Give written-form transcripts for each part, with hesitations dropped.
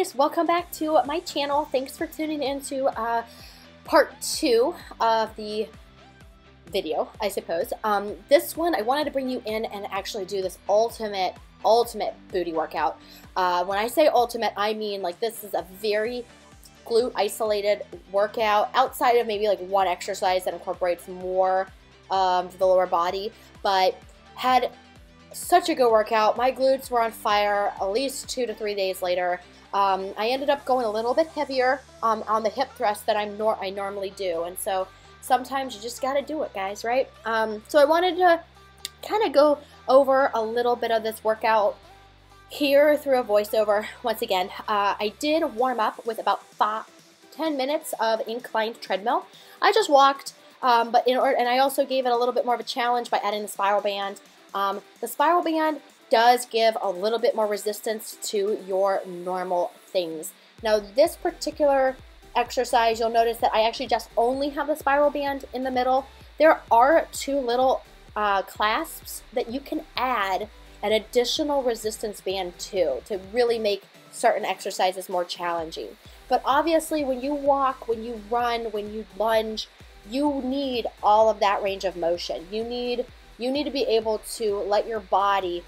guys, welcome back to my channel. Thanks for tuning into part 2 of the video, I suppose. This one I wanted to bring you in and actually do this ultimate booty workout. When I say ultimate, I mean like this is a very glute isolated workout outside of maybe like one exercise that incorporates more of the lower body, but had such a good workout. My glutes were on fire at least 2 to 3 days later. I ended up going a little bit heavier on the hip thrust that I normally do, and so sometimes you just gotta do it, guys, right? So I wanted to kind of go over a little bit of this workout here through a voiceover. Once again, I did warm up with about 10 minutes of inclined treadmill. I just walked, and I also gave it a little bit more of a challenge by adding the spiral band. The spiral band does give a little bit more resistance to your normal things. Now this particular exercise, you'll notice that I actually just only have the spiral band in the middle. There are 2 little clasps that you can add an additional resistance band to really make certain exercises more challenging. But obviously when you walk, when you run, when you lunge, you need all of that range of motion. You need to be able to let your body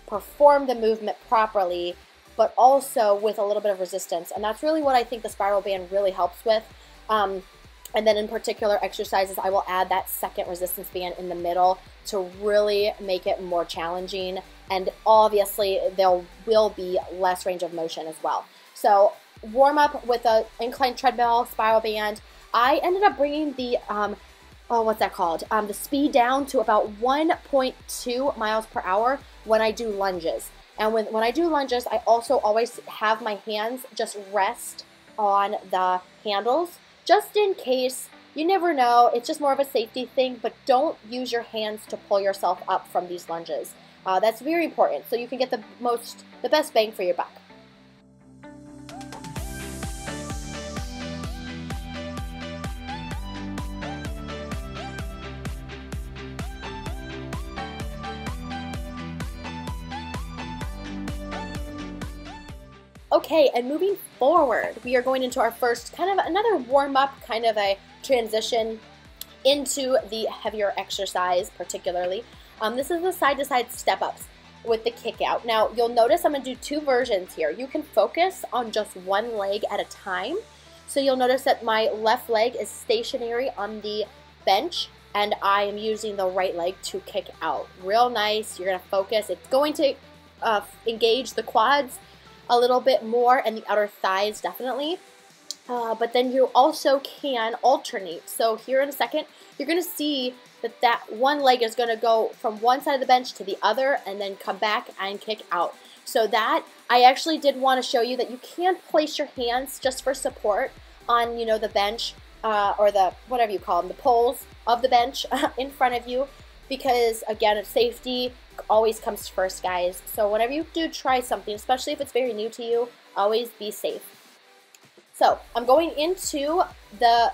perform the movement properly, but also with a little bit of resistance. And that's really what I think the spiral band really helps with. And then in particular exercises, I will add that second resistance band in the middle to really make it more challenging. And obviously there will be less range of motion as well. So warm up with a inclined treadmill, spiral band. I ended up bringing the what's that called? The speed down to about 1.2 miles per hour when I do lunges. And when I do lunges, I also always have my hands just rest on the handles, just in case. You never know. It's just more of a safety thing, but don't use your hands to pull yourself up from these lunges. That's very important, so you can get the best bang for your buck. Okay, and moving forward, we are going into our first kind of another warm-up, kind of a transition into the heavier exercise, particularly. This is the side-to-side step-ups with the kick-out. Now, you'll notice I'm going to do 2 versions here. You can focus on just one leg at a time. So you'll notice that my left leg is stationary on the bench, and I am using the right leg to kick out. Real nice. You're going to focus. It's going to engage the quads a little bit more, and the outer thighs definitely, but then you also can alternate. So here in a second, you're going to see that one leg is going to go from one side of the bench to the other and then come back and kick out. So that, I actually did want to show you that you can place your hands just for support on, the bench or the, whatever you call them, the poles of the bench in front of you, because again, safety always comes first, guys. So whenever you do try something, especially if it's very new to you, always be safe. So I'm going into the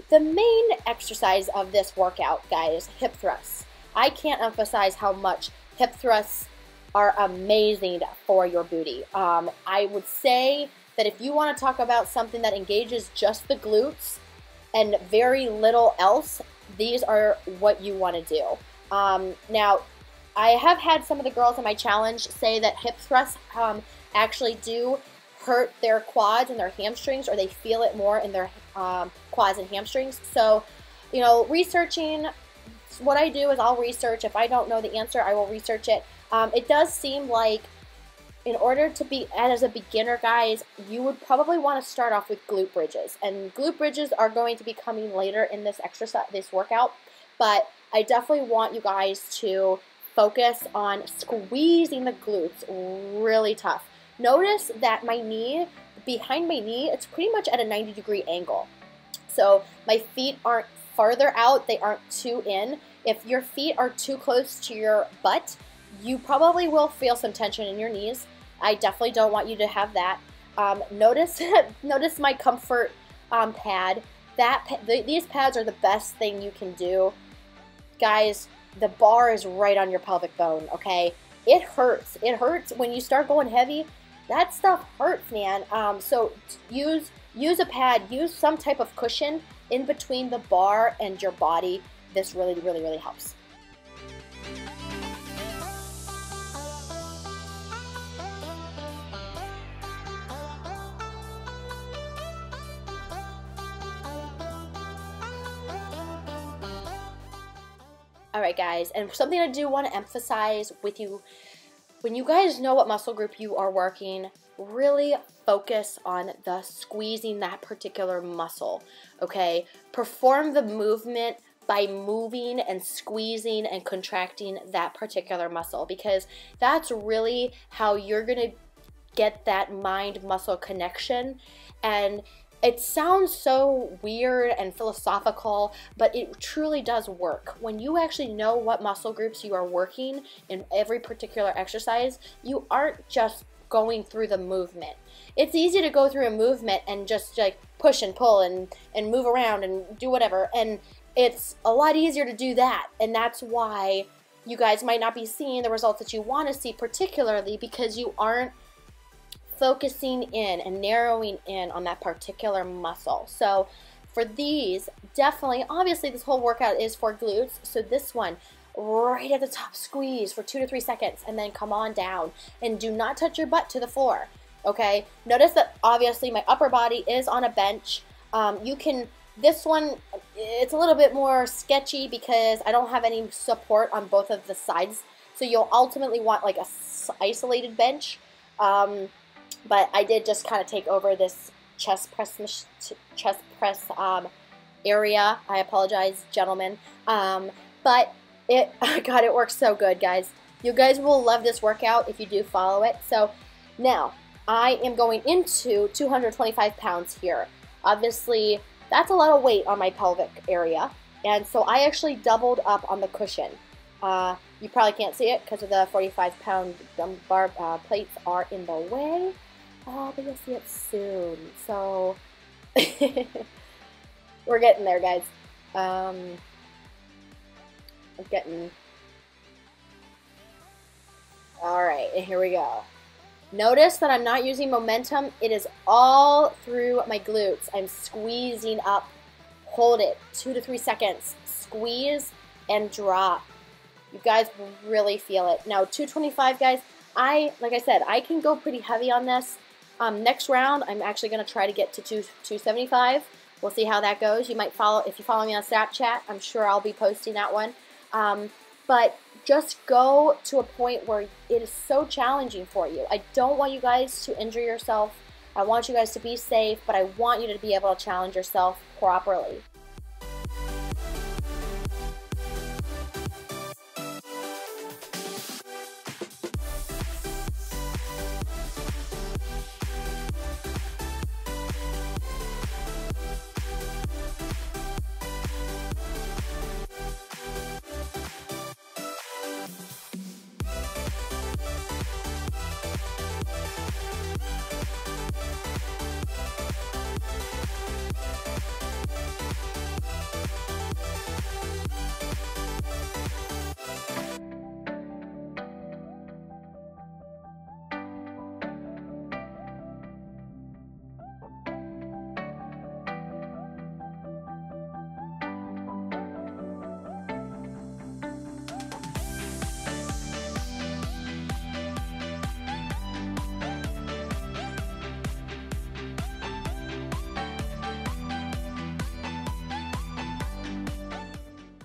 main exercise of this workout, guys, hip thrusts. I can't emphasize how much hip thrusts are amazing for your booty. I would say that if you want to talk about something that engages just the glutes and very little else, these are what you want to do. Now, I have had some of the girls in my challenge say that hip thrusts actually do hurt their quads and their hamstrings, or they feel it more in their quads and hamstrings. So, researching, what I do is I'll research. If I don't know the answer, I will research it. It does seem like in order to be, as a beginner, guys, you would probably want to start off with glute bridges. And glute bridges are going to be coming later in this exercise, this workout. But I definitely want you guys to focus on squeezing the glutes really tough. Notice that my knee, behind my knee, it's pretty much at a 90-degree angle. So my feet aren't farther out, they aren't too in. If your feet are too close to your butt, you probably will feel some tension in your knees. I definitely don't want you to have that. Notice my comfort pad. These pads are the best thing you can do. Guys, the bar is right on your pelvic bone, okay? It hurts. It hurts when you start going heavy. that stuff hurts, man. So use a pad, use some type of cushion in between the bar and your body. This really, really, really helps. All right, guys, and something I do want to emphasize with you, when you guys know what muscle group you are working, really focus on the squeezing that particular muscle, okay? Perform the movement by moving and squeezing and contracting that particular muscle, because that's really how you're going to get that mind-muscle connection. And it sounds so weird and philosophical, but it truly does work. When you actually know what muscle groups you are working in every particular exercise, you aren't just going through the movement. It's easy to go through a movement and just like push and pull and move around and do whatever, and it's a lot easier to do that, and that's why you guys might not be seeing the results that you want to see, particularly because you aren't focusing in and narrowing in on that particular muscle. So for these, definitely, obviously this whole workout is for glutes, so this one, right at the top, squeeze for 2 to 3 seconds and then come on down, and do not touch your butt to the floor, okay? Notice that obviously my upper body is on a bench. This one, it's a little bit more sketchy because I don't have any support on both of the sides, so you'll ultimately want like a isolated bench. But I did just kind of take over this chest press area. I apologize, gentlemen. But God, it works so good, guys. You guys will love this workout if you do follow it. So now I am going into 225 pounds here. Obviously, that's a lot of weight on my pelvic area, and so I actually doubled up on the cushion. You probably can't see it because of the 45-pound bar plates are in the way. But you'll see it soon. So we're getting there, guys. I'm getting. All right, and here we go. Notice that I'm not using momentum. It is all through my glutes. I'm squeezing up. Hold it 2 to 3 seconds. Squeeze and drop. You guys will really feel it. Now 225, guys. Like I said, I can go pretty heavy on this. Next round, I'm actually going to try to get to 275. We'll see how that goes. You might follow, if you follow me on Snapchat, I'm sure I'll be posting that one. But just go to a point where it is so challenging for you. I don't want you guys to injure yourself. I want you guys to be safe, but I want you to be able to challenge yourself properly.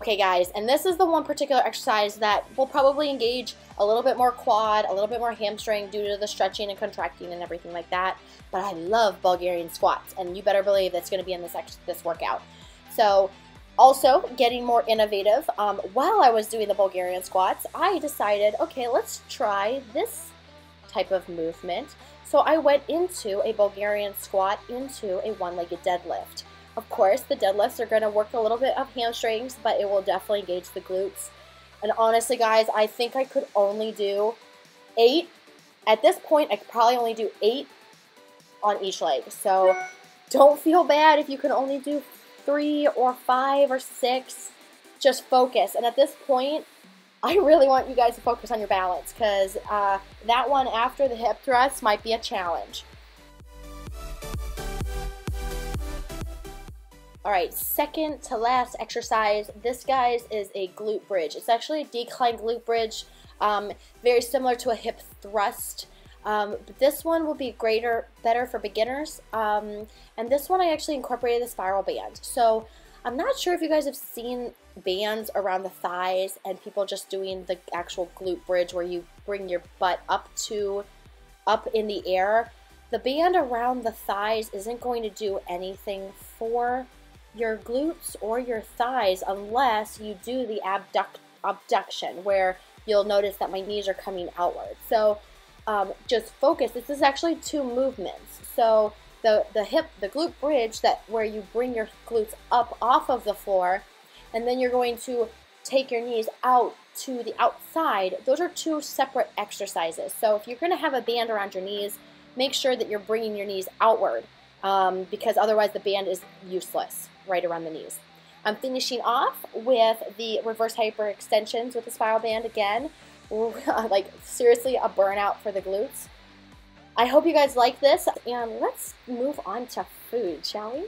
Okay, guys, and this is the one particular exercise that will probably engage a little bit more quad, a little bit more hamstring due to the stretching and contracting and everything like that. But I love Bulgarian squats, and you better believe that's going to be in this workout. So, also getting more innovative. While I was doing the Bulgarian squats, I decided, okay, let's try this type of movement. So I went into a Bulgarian squat into a one-legged deadlift. Of course, the deadlifts are going to work a little bit of hamstrings, but it will definitely engage the glutes. And honestly, guys, I think I could only do 8. At this point, I could probably only do 8 on each leg. So don't feel bad if you can only do 3 or 5 or 6. Just focus. And at this point, I really want you guys to focus on your balance, because that one after the hip thrust might be a challenge. Alright, second to last exercise. This, guys, is a glute bridge. It's actually a decline glute bridge, very similar to a hip thrust. But this one will be better for beginners. And this one I actually incorporated the spiral band. So I'm not sure if you guys have seen bands around the thighs and people just doing the actual glute bridge where you bring your butt up in the air. The band around the thighs isn't going to do anything for your glutes or your thighs unless you do the abduction, where you'll notice that my knees are coming outward. So just focus. This is actually 2 movements. So the glute bridge, where you bring your glutes up off of the floor, and then you're going to take your knees out to the outside. Those are 2 separate exercises. So if you're going to have a band around your knees, make sure that you're bringing your knees outward, because otherwise the band is useless right around the knees. I'm finishing off with the reverse hyperextensions with the spiral band again. Like, seriously, a burnout for the glutes. I hope you guys like this, and let's move on to food, shall we?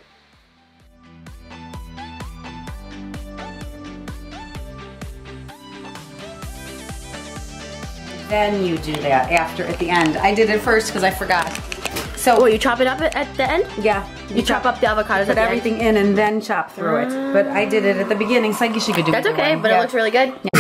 Then you do that at the end. I did it first because I forgot. So you chop it up at the end? Yeah. You chop up the avocados, put everything in and then chop through it. But I did it at the beginning, so I guess you could do it. That's okay, but it looks really good. Yeah.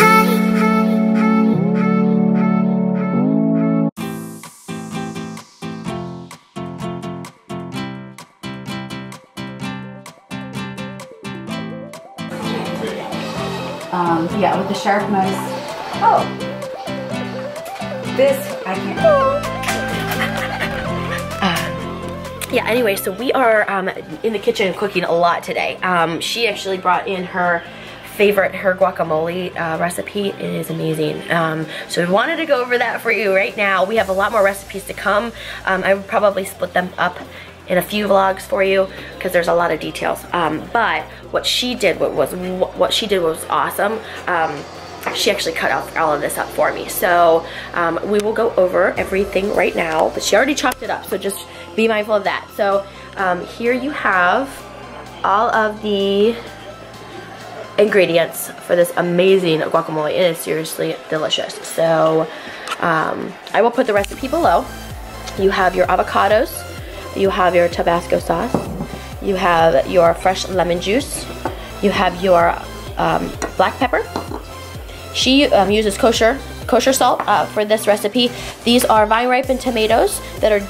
Yeah, with the sharp knife. Oh, this I can't. Yeah, anyway, so we are in the kitchen cooking a lot today. She actually brought in her guacamole recipe. It is amazing. So we wanted to go over that for you right now. We have a lot more recipes to come. I would probably split them up in a few vlogs for you because there's a lot of details. But what she did was awesome. She actually cut all of this up for me. So we will go over everything right now, but she already chopped it up, so just be mindful of that. So here you have all of the ingredients for this amazing guacamole. It is seriously delicious. So I will put the recipe below. You have your avocados, you have your Tabasco sauce, you have your fresh lemon juice, you have your black pepper. She uses kosher salt for this recipe. These are vine-ripened tomatoes that are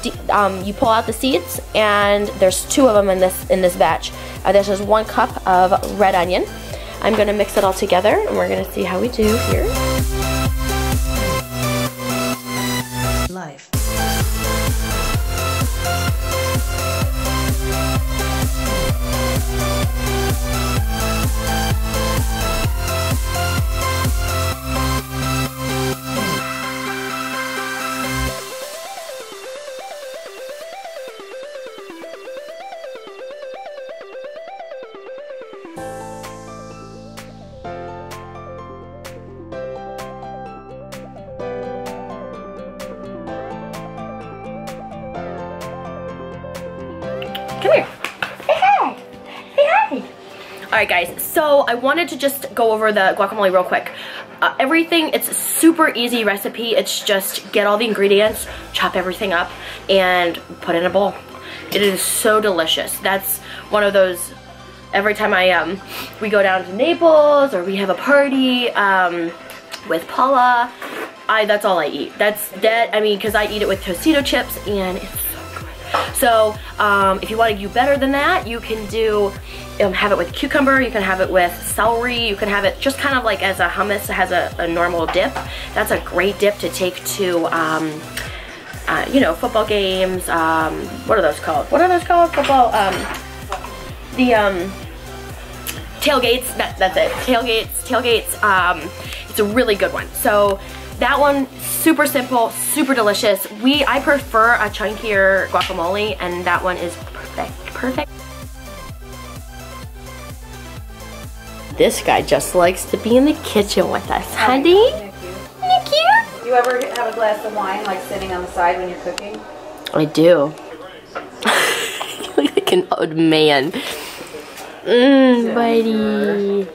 you pull out the seeds, and there's 2 of them in this batch. This is 1 cup of red onion. I'm gonna mix it all together, and we're gonna see how we do here. Life. Come here. Hey, hi. Hey, hi. Alright guys, so I wanted to just go over the guacamole real quick. Everything, it's a super easy recipe. It's just get all the ingredients, chop everything up, and put in a bowl. It is so delicious. That's one of those, every time we go down to Naples or we have a party with Paula, that's all I eat. I mean, because I eat it with Tostito chips, and it's so if you want to do better than that, you can have it with cucumber, you can have it with celery, you can have it just kind of like as a hummus. It has a normal dip. That's a great dip to take to, you know, football games. What are those called? Football, the tailgates, that's it. Tailgates, it's a really good one. So that one, super simple, super delicious. I prefer a chunkier guacamole, and that one is perfect. This guy just likes to be in the kitchen with us, honey. Isn't it cute? Do you ever have a glass of wine like sitting on the side when you're cooking? I do. You look like an old man. Buddy.